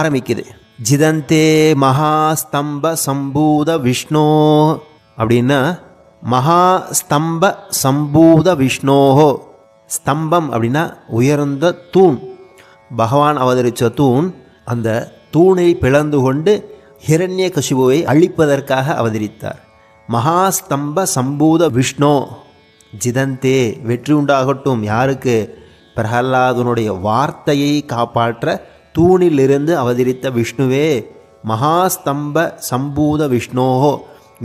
ஆரம்பிக்குது. ஜிதந்தே மகாஸ்தம்ப சம்பூத விஷ்ணோ அப்படின்னா மகாஸ்தம்ப சம்பூத விஷ்ணோஹோ. ஸ்தம்பம் அப்படின்னா உயர்ந்த தூண், பகவான் அவதரித்த தூண். அந்த தூணை பிளந்து கொண்டு ஹிரண்யகசிபுவை அழிப்பதற்காக அவதரித்தார். மகாஸ்தம்ப சம்பூத விஷ்ணோ ஜிதந்தே, வெற்றி உண்டாகட்டும். யாருக்கு? பிரகலாதனுடைய வார்த்தையை காப்பாற்ற தூணிலிருந்து அவதரித்த விஷ்ணுவே. மகாஸ்தம்ப சம்பூத விஷ்ணோஹோ,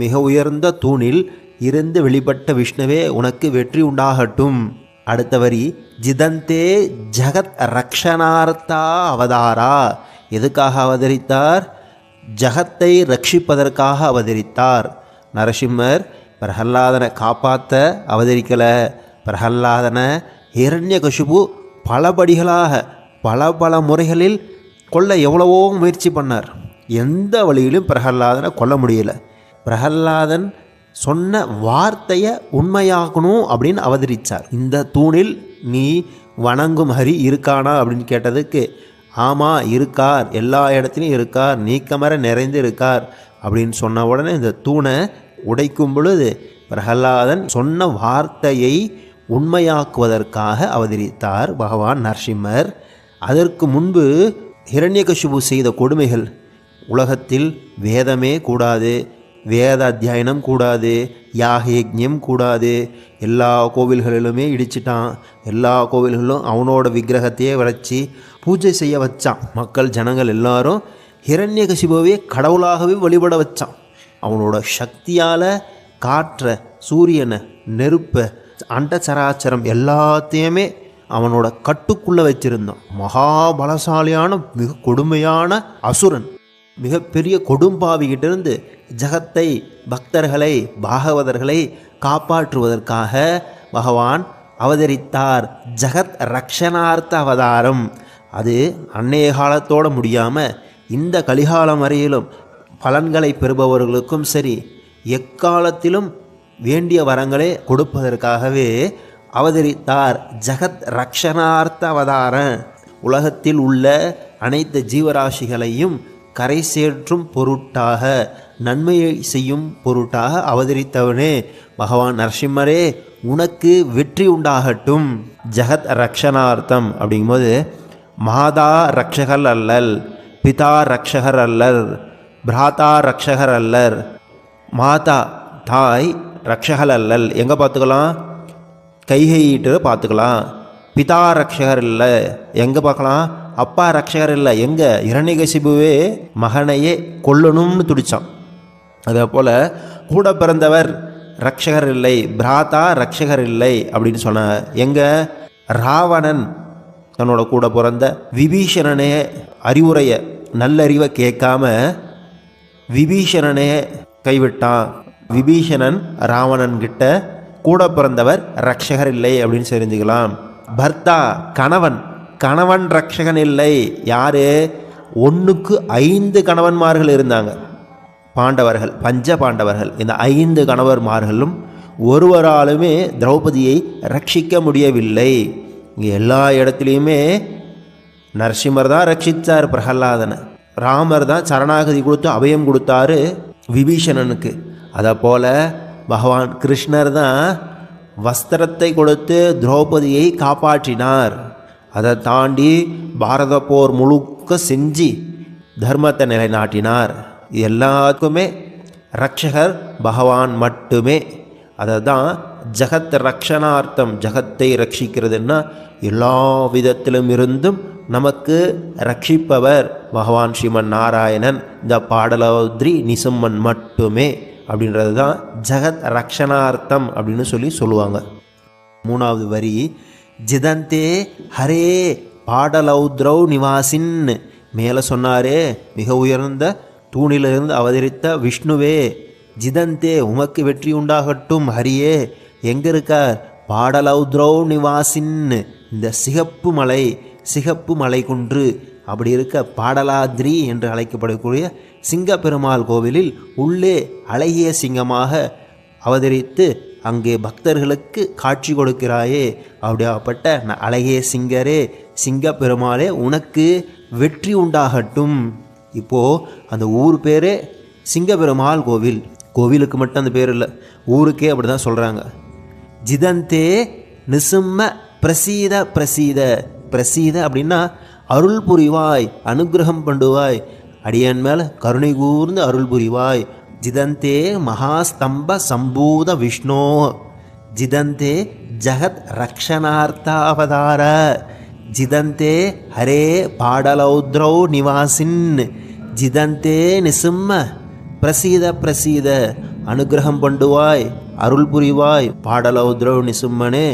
மிக உயர்ந்த தூணில் இருந்து வெளிப்பட்ட விஷ்ணுவே, உனக்கு வெற்றி உண்டாகட்டும். அடுத்த வரி, ஜிதந்தே ஜகத் ரக்ஷணார்த்தா அவதாரா. எதுக்காக அவதரித்தார்? ஜகத்தை ரட்சிப்பதற்காக அவதரித்தார். நரசிம்மர் பிரகலாதனை காப்பாற்ற அவதரிக்கலை. பிரகலாதனை ஹிரண்யகசிபு பலபடிகளாக பல முறைகளில் கொல்ல எவ்வளவோ முயற்சி பண்ணார். எந்த வழியிலும் பிரகலாதனை கொல்ல முடியல. பிரகலாதன் சொன்ன வார்த்தையை உண்மையாக்கணும் அப்படின்னு அவதரித்தார். இந்த தூணில் நீ வணங்கும் ஹரி இருக்கானா அப்படின்னு கேட்டதுக்கு, ஆமாம் இருக்கார், எல்லா இடத்துலையும் இருக்கார், நீக்கமர நிறைந்து இருக்கார் அப்படின்னு சொன்ன உடனே இந்த தூணை உடைக்கும் பொழுது பிரகலாதன் சொன்ன வார்த்தையை உண்மையாக்குவதற்காக அவதரித்தார் பகவான் நரசிம்மர். அதற்கு முன்பு ஹிரண்யகசிபு செய்த கொடுமைகள், உலகத்தில் வேதமே கூடாது, வேத அத்தியாயனம் கூடாது, யாகயஜ்யம் கூடாது, எல்லா கோவில்களிலுமே இடிச்சிட்டான், எல்லா கோவில்களிலும் அவனோட விக்கிரகத்தையே வளைச்சி பூஜை செய்ய வச்சான். மக்கள் ஜனங்கள் எல்லாரும் ஹிரண்யகசிபுவை கடவுளாகவே வழிபட வச்சான். அவனோட சக்தியால் காற்றை, சூரியனை, நெருப்பை, அண்டச்சராச்சரம் எல்லாத்தையுமே அவனோட கட்டுக்குள்ளே வச்சிருந்தான். மகாபலசாலியான மிக கொடுமையான அசுரன், மிகப்பெரிய கொடும்பாவிகிட்டிருந்து ஜகத்தை, பக்தர்களை, பாகவதர்களை காப்பாற்றுவதற்காக பகவான் அவதரித்தார். ஜகத் ரக்ஷணார்த்த அவதாரம். அது அன்னைய காலத்தோடு முடியாமல் இந்த கலிகாலம் வரையிலும் பலன்களை பெறுபவர்களுக்கும் சரி, எக்காலத்திலும் வேண்டிய வரங்களை கொடுப்பதற்காகவே அவதரித்தார். ஜகத் ரக்ஷணார்த்த அவதாரம். உலகத்தில் உள்ள அனைத்து ஜீவராசிகளையும் கரை சேர்ற்றும் பொருட்டாக, நன்மையை செய்யும் பொருட்டாக அவதரித்தவனே பகவான் நரசிம்மரே, உனக்கு வெற்றி உண்டாகட்டும். ஜகத் ரக்ஷணார்த்தம் அப்படிங்கும்போது மாதா ரக்ஷகர் அல்லல், பிதா ரக்ஷகர் அல்லர், பிராதா ரக்ஷகர் அல்லர். மாதா தாய் ரக்ஷகர் அல்லல் எங்கே பார்த்துக்கலாம்? கைகையிட்டு பார்த்துக்கலாம். பிதா ரக்ஷகர் இல்லை எங்கே பார்க்கலாம்? அப்பா ரக்ஷகர் இல்லை எங்கே? ஹிரண்யகசிபுவே மகனையே கொல்லணும்னு துடித்தான். அதே போல் கூட பிறந்தவர் ரக்ஷகர் இல்லை, பிராதா ரக்ஷகர் இல்லை அப்படின்னு சொன்னார். எங்கே? ராவணன் தன்னோட கூட பிறந்த விபீஷணனே அறிவுரையை, நல்லறிவை கேட்காம விபீஷணனே கைவிட்டான். விபீஷணன் ராவணன்கிட்ட கூட பிறந்தவர் ரக்ஷகர் இல்லை அப்படின்னு தெரிஞ்சுக்கலாம். பர்த்தா கணவன், கணவன் ரக்ஷகன் இல்லை. யார்? 1க்கு 5 கணவன்மார்கள் இருந்தாங்க பாண்டவர்கள், பஞ்ச பாண்டவர்கள். இந்த 5 கணவன்மார்களும் ஒருவராலுமே திரௌபதியை ரட்சிக்க முடியவில்லை. இங்கே எல்லா இடத்துலையுமே நரசிம்மர் தான் ரட்சித்தார் பிரகலாதனை. ராமர் தான் சரணாகதி கொடுத்து அபயம் கொடுத்தாரு விபீஷணனுக்கு. அதை போல் பகவான் கிருஷ்ணர் தான் வஸ்திரத்தை கொடுத்து திரௌபதியை காப்பாற்றினார். அதை தாண்டி பாரத போர் முழுக்க செஞ்சு தர்மத்தை நிலைநாட்டினார். எல்லாத்துக்குமே ரக்ஷகர் பகவான் மட்டுமே. அதை தான் ஜகத் ரக்ஷணார்த்தம். ஜகத்தை ரட்சிக்கிறதுன்னா எல்லா விதத்திலும் இருந்தும் நமக்கு ரட்சிப்பவர் பகவான் ஸ்ரீமன் நாராயணன், இந்த பாடலோத்ரி நிசம்மன் மட்டுமே அப்படின்றது தான் ஜகத் ரக்ஷணார்த்தம் அப்படின்னு சொல்லுவாங்க. 3வது வரி, ஜிதந்தே ஹரே பாடலௌத்ரௌ நிவாசின். மேலே சொன்னாரே, மிக உயர்ந்த தூணிலிருந்து அவதரித்த விஷ்ணுவே, ஜிதந்தே உமக்கு வெற்றி உண்டாகட்டும் ஹரியே. எங்கே இருக்கார்? பாடலௌத்ரௌ நிவாசின். இந்த சிகப்பு மலை, சிகப்பு மலை குன்று அப்படி இருக்க பாடலாத்ரி என்று அழைக்கப்படக்கூடிய சிங்கப்பெருமாள் கோவிலில் உள்ளே அழகிய சிங்கமாக அவதரித்து அங்கே பக்தர்களுக்கு காட்சி கொடுக்கிறாயே. அப்படியாப்பட்ட அழகிய சிங்கரே, சிங்கப்பெருமாளே, உனக்கு வெற்றி உண்டாகட்டும். இப்போது அந்த ஊர் பேரே சிங்கப்பெருமாள் கோவில். கோவிலுக்கு மட்டும் அந்த பேர் இல்லை, ஊருக்கே அப்படி தான் சொல்கிறாங்க. ஜிதந்தே நிசும்ம பிரசீத பிரசீத. பிரசீத அப்படின்னா அருள் புரிவாய், அனுகிரகம் பண்ணுவாய், அடியன் மேலே கருணை கூர்ந்து அருள் புரிவாய். ஜிதந்தே மகாஸ்தம்ப சம்பூத விஷ்ணோ. ஜிதந்தே ஜகத் ரக்ஷணார்த்தாவதார. ஜிதந்தே ஹரே பாடலௌத்ரௌ நிவாசின். ஜிதந்தே நிசும்ம பிரசீத பிரசீத. அனுகிரகம் பண்ணுவாய், அருள் புரிவாய், பாடலௌத்ரௌ நிசும்மனே